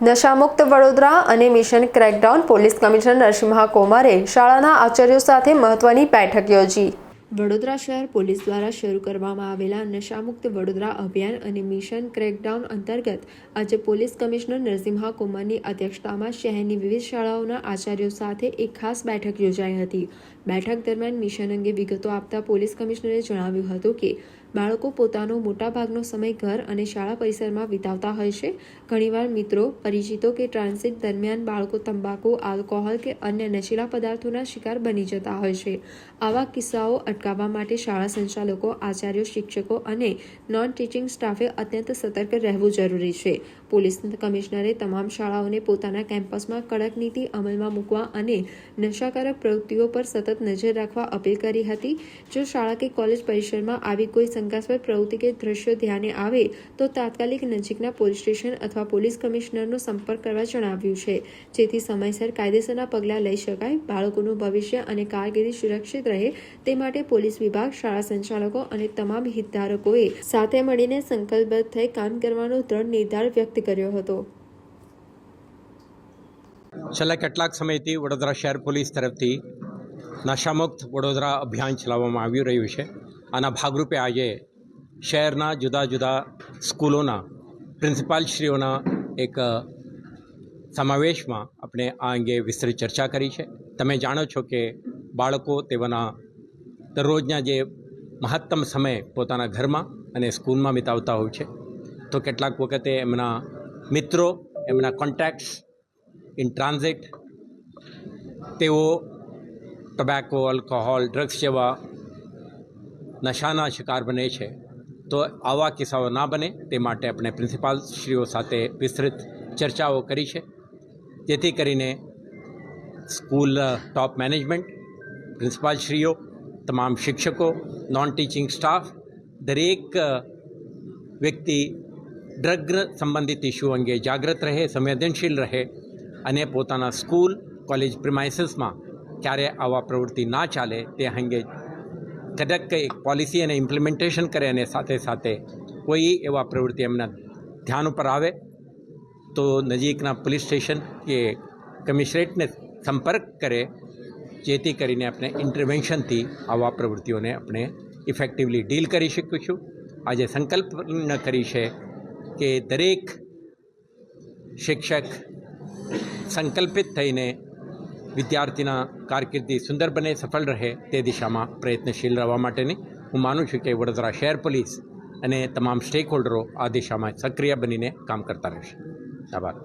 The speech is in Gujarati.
નશામુક્ત વડોદરા અને મિશન ક્રેકડાઉન પોલીસ કમિશનર નરસિંહ કુમારે શાળાના આચાર્યો સાથે મહત્વની બેઠક યોજી। વડોદરા શહેર પોલીસ દ્વારા શરૂ કરવામાં આવેલા નશામુક્ત વડોદરા અભિયાન અને મિશન ક્રેકડાઉન અંતર્ગત આજે પોલીસ કમિશનર નરસિંહ કુમારની અધ્યક્ષતામાં શહેરની વિવિધ શાળાઓના આચાર્યો સાથે એક ખાસ બેઠક યોજાઈ હતી। બેઠક દરમિયાન મિશન અંગે વિગતો આપતા પોલીસ કમિશનરે જણાવ્યું હતું કે બાળકો પોતાનો મોટાભાગનો સમય ઘર અને શાળા પરિસરમાં વિતાવતા હોય છે। ઘણીવાર મિત્રો, પરિચિતો કે ટ્રાન્ઝિટ દરમિયાન બાળકો તંબાકુ, આલ્કોહોલ કે અન્ય નશીલા પદાર્થોના શિકાર બની જતા હોય છે। આવા કિસ્સાઓ અટકાવવા માટે શાળા સંચાલકો, આચાર્યો, શિક્ષકો અને નોન ટીચિંગ સ્ટાફે અત્યંત સતર્ક રહેવું જરૂરી છે। પોલીસ કમિશનરે તમામ શાળાઓને પોતાના કેમ્પસમાં કડક નીતિ અમલમાં મૂકવા અને નશાકારક પ્રવૃત્તિઓ પર સતત નજર રાખવા અપીલ કરી હતી। જો શાળા કે કોલેજ પરિસરમાં આવી કોઈ શંકાસ્પદ પ્રવૃત્તિ કે દ્રશ્યો ધ્યાને આવે તો તાત્કાલિક નજીકના પોલીસ સ્ટેશન અથવા પોલીસ કમિશનરનો સંપર્ક કરવા જણાવ્યું છે, જેથી સમયસર કાયદેસરના પગલાં લઈ શકાય। બાળકોનું ભવિષ્ય અને કારકિર્દી સુરક્ષિત રહે તે માટે પોલીસ વિભાગ, શાળા સંચાલકો અને તમામ હિતધારકોએ સાથે મળીને સંકલ્પબદ્ધ થઈ કામ કરવાનો દ્રઢ નિર્ધાર વ્યક્ત કર્યો હતો। છેલ્લા કેટલાક સમયથી વડોદરા શહેર પોલીસ તરફથી નશામુક્ત વડોદરા અભિયાન ચલાવવામાં આવી રહ્યું છે। આના ભાગરૂપે આજે શહેરના જુદા જુદા સ્કૂલોના પ્રિન્સિપાલશ્રીઓના એક સમાવેશમાં આપણે આ અંગે વિસ્તૃત ચર્ચા કરી છે। તમે જાણો છો કે બાળકો તેઓના દરરોજના જે મહત્તમ સમય પોતાના ઘરમાં અને સ્કૂલમાં વિતાવતા હોય છે, તો કેટલાક વખતે એમના મિત્રો, એમના કોન્ટેક્ટ્સ ઇન ટ્રાન્ઝિટ તેઓ ટોબેકો, આલ્કોહોલ, ડ્રગ્સ જેવા નશાના શિકાર બને છે। તો આવા કિસ્સાઓ ના બને તે માટે આપણે પ્રિન્સિપાલશ્રીઓ સાથે વિસ્તૃત ચર્ચાઓ કરી છે, જેથી કરીને સ્કૂલ ટોપ મેનેજમેન્ટ, પ્રિન્સિપાલશ્રીઓ, તમામ શિક્ષકો, નોન ટીચિંગ સ્ટાફ, દરેક વ્યક્તિ ડ્રગ સંબંધિત ઇસ્યુ અંગે જાગૃત રહે, સંવેદનશીલ રહે અને પોતાના સ્કૂલ, કોલેજ પ્રિમાઇસીસમાં ક્યારે આવા પ્રવૃત્તિ ના ચાલે તે અંગે કડક એક પોલિસી અને ઇમ્પ્લિમેન્ટેશન કરે અને સાથે સાથે કોઈ એવા પ્રવૃત્તિ એમના ધ્યાન ઉપર આવે તો નજીકના પોલીસ સ્ટેશન કે કમિશનરેટને સંપર્ક કરે, જેથી કરીને આપણે ઇન્ટરવેન્શનથી આવા પ્રવૃત્તિઓને આપણે ઇફેક્ટિવલી ડીલ કરી શકીશું। આજે સંકલ્પ કરી છે કે દરેક શિક્ષક સંકલ્પિત થઈને વિદ્યાર્થીના કારકિર્દી સુંદર બને, સફળ રહે તે દિશામાં પ્રયત્નશીલ રહેવા માટેની હું માનું છું કે વડોદરા શહેર પોલીસ અને તમામ સ્ટેક હોલ્ડરો આ દિશામાં સક્રિય બનીને કામ કરતા રહેશે। આભાર।